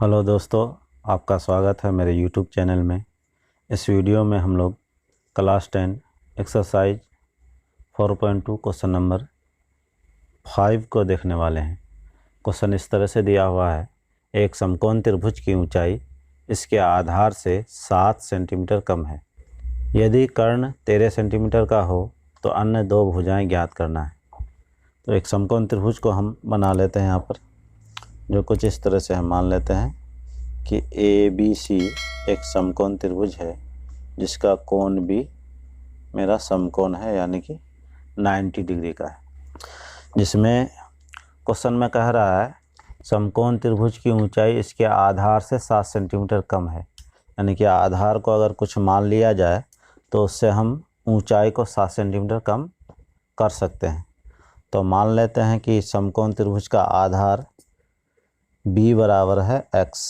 Hello दोस्तों, आपका स्वागत है मेरे यूट्यूब चैनल में। इस वीडियो में हम लोग क्लास 10 एक्सरसाइज 4.2 क्वेश्चन नंबर 5 को देखने वाले हैं। क्वेश्चन इस तरह से दिया हुआ है, एक समकोण त्रिभुज की ऊंचाई इसके आधार से 7 सेंटीमीटर कम है। यदि कर्ण 13 सेंटीमीटर का हो तो अन्य दो भुजाएं ज्ञात करना है। तो एक समकोण त्रिभुज को हम बना लेते हैं यहाँ पर, जो कुछ इस तरह से हम मान लेते हैं कि ABC एक समकोण त्रिभुज है जिसका कोण भी मेरा समकोण है, यानी कि 90 डिग्री का है। जिसमें क्वेश्चन में कह रहा है समकोण त्रिभुज की ऊंचाई इसके आधार से 7 सेंटीमीटर कम है, यानी कि आधार को अगर कुछ मान लिया जाए तो उससे हम ऊंचाई को 7 सेंटीमीटर कम कर सकते हैं। तो मान लेते हैं कि समकोण त्रिभुज का आधार B बराबर है x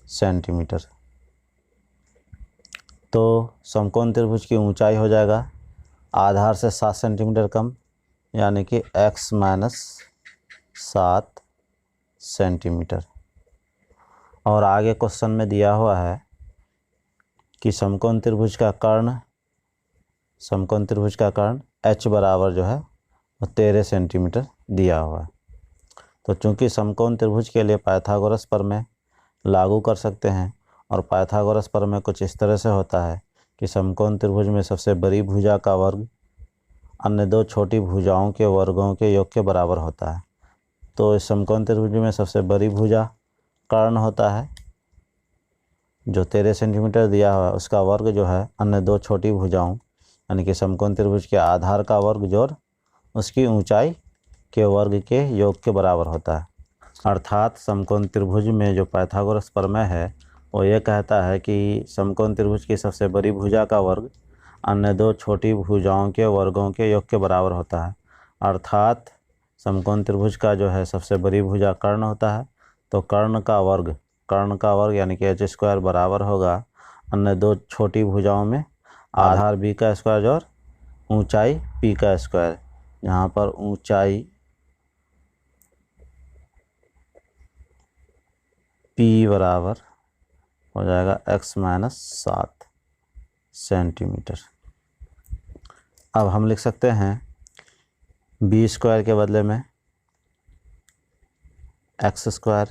सेंटीमीटर। तो समकोण त्रिभुज की ऊंचाई हो जाएगा आधार से 7 सेंटीमीटर कम, यानी कि x माइनस 7 सेंटीमीटर। और आगे क्वेश्चन में दिया हुआ है कि समकोण त्रिभुज का कर्ण h बराबर जो है वो 13 सेंटीमीटर दिया हुआ है। तो चूंकि समकोण त्रिभुज के लिए पाइथागोरस प्रमेय लागू कर सकते हैं, और पाइथागोरस प्रमेय कुछ इस तरह से होता है कि समकोण त्रिभुज में सबसे बड़ी भुजा का वर्ग अन्य दो छोटी भुजाओं के वर्गों के योग के बराबर होता है। तो इस समकोण त्रिभुज में सबसे बड़ी भुजा कर्ण होता है जो 13 सेंटीमीटर दिया हुआ है, उसका वर्ग जो है अन्य दो छोटी भुजाओं यानी कि समकोण त्रिभुज के आधार का वर्ग जोड़ उसकी ऊंचाई के वर्ग के योग के बराबर होता है। अर्थात समकोण त्रिभुज में जो पाइथागोरस प्रमेय है वो ये कहता है कि समकोण त्रिभुज की सबसे बड़ी भुजा का वर्ग अन्य दो छोटी भुजाओं के वर्गों के योग के बराबर होता है। अर्थात समकोण त्रिभुज का जो है सबसे बड़ी भुजा कर्ण होता है, तो कर्ण का वर्ग यानी कि h² बराबर होगा अन्य दो छोटी भुजाओं में आधार b का स्क्वायर और ऊंचाई p का स्क्वायर। यहाँ पर ऊंचाई p बराबर हो जाएगा x माइनस 7 सेंटीमीटर। अब हम लिख सकते हैं b² के बदले में x²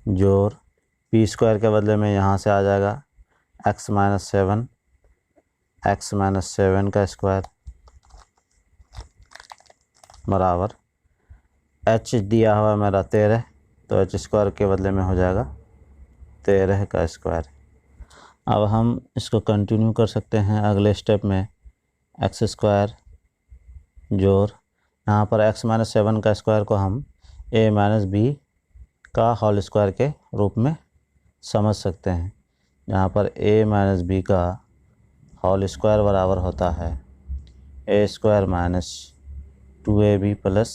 जोड़ p² के बदले में यहाँ से आ जाएगा x माइनस 7 का स्क्वायर बराबर h दिया हुआ मेरा 13, तो h² के बदले में हो जाएगा 13 का स्क्वायर। अब हम इसको कंटिन्यू कर सकते हैं अगले स्टेप में x² जोड़ यहाँ पर x माइनस 7 का स्क्वायर को हम a माइनस b का होल स्क्वायर के रूप में समझ सकते हैं। यहाँ पर a माइनस b का होल स्क्वायर बराबर होता है a² minus 2ab plus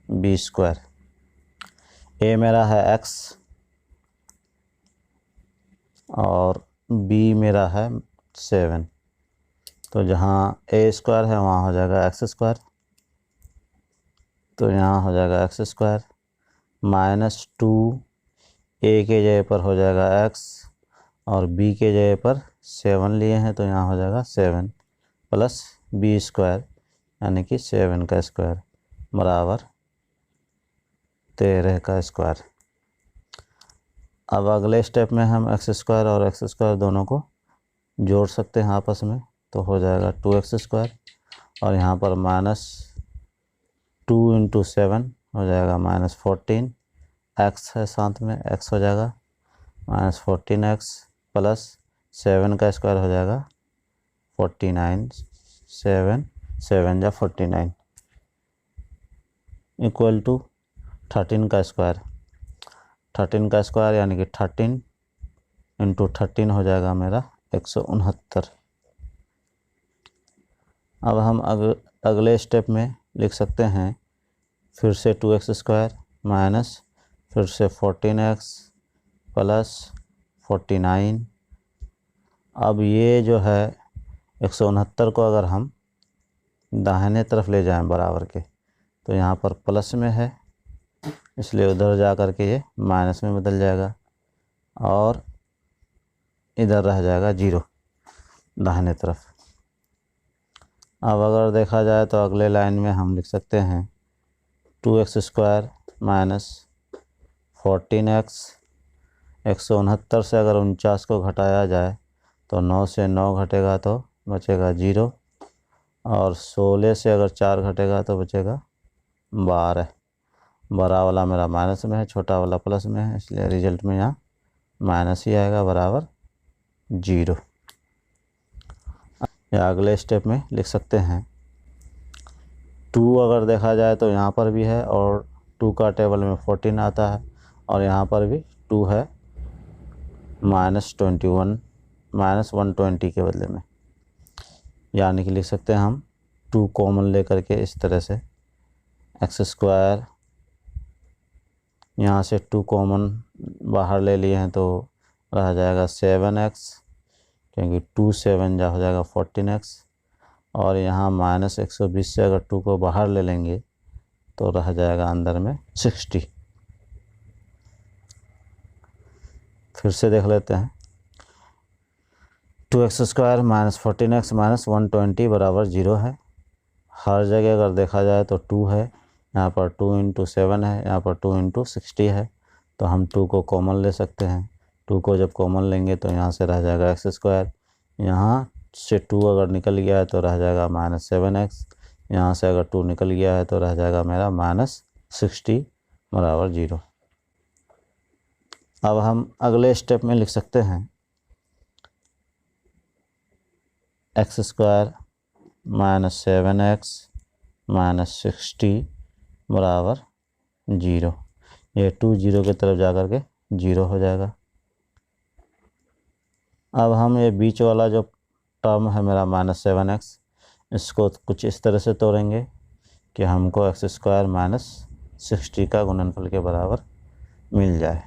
b²। a मेरा है x और b मेरा है 7, तो जहाँ a² है वहाँ हो जाएगा x², तो यहाँ हो जाएगा x² माइनस 2 a के जगह पर हो जाएगा x और b के जगह पर 7 लिए हैं, तो यहाँ हो जाएगा 7 प्लस b² यानी कि 7 का स्क्वायर बराबर 13 का स्क्वायर। अब अगले स्टेप में हम x² और x² दोनों को जोड़ सकते हैं आपस में, तो हो जाएगा 2x² और यहाँ पर माइनस 2 × 7 हो जाएगा माइनस 14, x है साथ में x हो जाएगा माइनस 14x प्लस 7 का स्क्वायर हो जाएगा 49, 7 या 49 इक्वल टू 13 का स्क्वायर। 13 का स्क्वायर यानी कि 13 × 13 हो जाएगा मेरा 169। अब हम अगले स्टेप में लिख सकते हैं फिर से 2x² माइनस फिर से 14x प्लस 49। अब ये जो है 169 को अगर हम दाहिने तरफ ले जाएं बराबर के, तो यहाँ पर प्लस में है इसलिए उधर जा कर के ये माइनस में बदल जाएगा और इधर रह जाएगा 0 दाहिने तरफ। अब अगर देखा जाए तो अगले लाइन में हम लिख सकते हैं 2x² माइनस 14x। 169 से अगर 49 को घटाया जाए तो 9 से 9 घटेगा तो बचेगा 0 और 16 से अगर 4 घटेगा तो बचेगा 12। बड़ा वाला मेरा माइनस में है, छोटा वाला प्लस में है, इसलिए रिजल्ट में यहाँ माइनस ही आएगा बराबर 0। या अगले स्टेप में लिख सकते हैं 2 अगर देखा जाए तो यहाँ पर भी है और 2 का टेबल में 14 आता है और यहाँ पर भी 2 है -21 -120 के बदले में, यानी कि लिख सकते हैं हम 2 कॉमन लेकर के इस तरह से x², यहाँ से 2 कॉमन बाहर ले लिए हैं तो रह जाएगा 7x, क्योंकि 2 7 जा हो जाएगा 14x और यहाँ -120 से अगर 2 को बाहर ले लेंगे तो रह जाएगा अंदर में 60। फिर से देख लेते हैं 2x² माइनस 14x माइनस 120 बराबर 0 है। हर जगह अगर देखा जाए तो 2 है, यहाँ पर 2 × 7 है, यहाँ पर 2 × 60 है, तो हम 2 को कॉमन ले सकते हैं। 2 को जब कॉमन लेंगे तो यहाँ से रह जाएगा x², यहाँ से 2 अगर निकल गया है तो रह जाएगा -7x, यहाँ से अगर 2 निकल गया है तो रह जाएगा मेरा -60 बराबर 0। अब हम अगले स्टेप में लिख सकते हैं x² माइनस 7x माइनस 60 बराबर 0। ये 2 0 की तरफ जा कर के 0 हो जाएगा। अब हम ये बीच वाला जो टर्म है मेरा -7x, इसको कुछ इस तरह से तोड़ेंगे कि हमको x² माइनस 60 का गुणनफल के बराबर मिल जाए।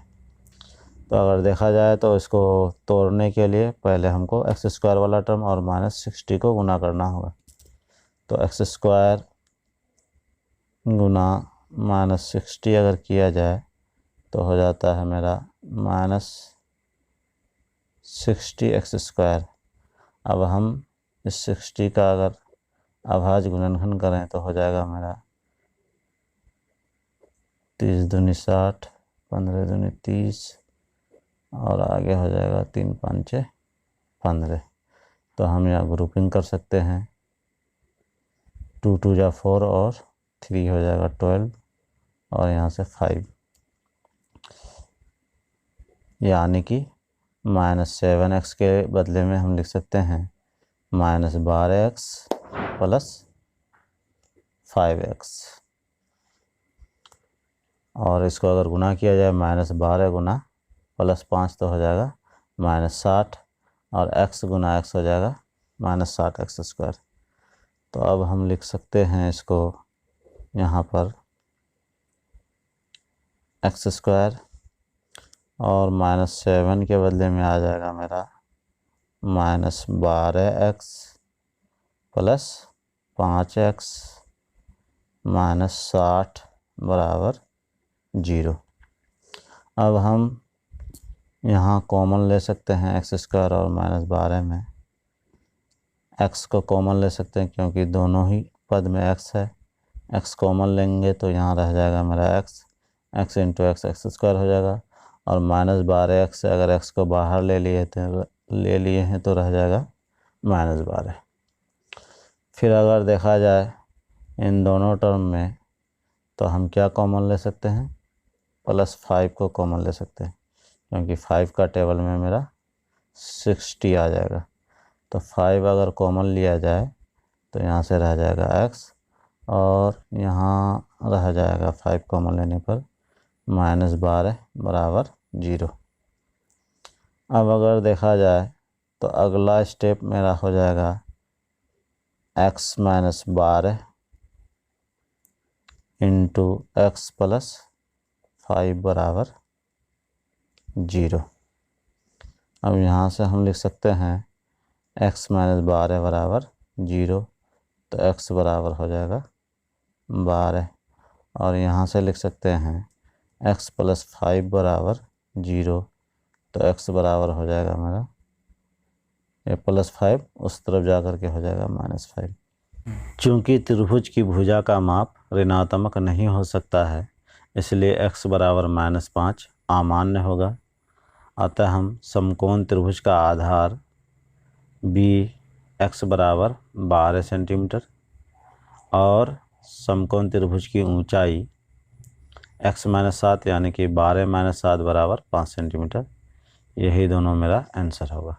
तो अगर देखा जाए तो इसको तोड़ने के लिए पहले हमको x² वाला टर्म और -60 को गुना करना होगा। तो x² गुना -60 अगर किया जाए तो हो जाता है मेरा -60x²। अब हम इस 60 का अगर अभाज्य गुणनखंड करें तो हो जाएगा मेरा 30 दूनी 60, 15 दूनी 30 और आगे हो जाएगा 3 5 15। तो हम यहाँ ग्रुपिंग कर सकते हैं, 2 2 जा 4 और 3 हो जाएगा 12 और यहाँ से 5, यानी कि -7x के बदले में हम लिख सकते हैं -12x प्लस 5x। और इसको अगर गुना किया जाए -12 गुना +5 तो हो जाएगा -60 और x गुना x हो जाएगा -60x²। तो अब हम लिख सकते हैं इसको यहाँ पर x² और -7 के बदले में आ जाएगा मेरा -12x प्लस 5x -60 बराबर 0। अब हम यहाँ कॉमन ले सकते हैं x² और -12 में। x को कॉमन ले सकते हैं क्योंकि दोनों ही पद में x है। x कॉमन लेंगे तो यहाँ रह जाएगा मेरा x × x x² हो जाएगा और -12x से अगर x को बाहर ले लिए हैं तो रह जाएगा -12। फिर अगर देखा जाए इन दोनों टर्म में तो हम क्या कॉमन ले सकते हैं, +5 को कॉमन ले सकते हैं क्योंकि 5 का टेबल में मेरा 60 आ जाएगा। तो 5 अगर कॉमन लिया जाए तो यहाँ से रह जाएगा x और यहाँ रह जाएगा 5 कॉमन लेने पर -12 बराबर 0। अब अगर देखा जाए तो अगला स्टेप मेरा हो जाएगा x - 12 इंटू x प्लस 5 बराबर 0। अब यहाँ से हम लिख सकते हैं x - 12 बराबर 0, तो x बराबर हो जाएगा 12 और यहाँ से लिख सकते हैं x + 5 बराबर 0, तो x बराबर हो जाएगा मेरा ये +5 उस तरफ जा कर के हो जाएगा -5। चूँकि त्रिभुज की भुजा का माप ऋणात्मक नहीं हो सकता है, इसलिए x बराबर -5 अमान्य होगा। अतः हम समकोण त्रिभुज का आधार b x बराबर 12 सेंटीमीटर और समकोण त्रिभुज की ऊंचाई x - 7 यानी कि 12 - 7 बराबर 5 सेंटीमीटर, यही दोनों मेरा आंसर होगा।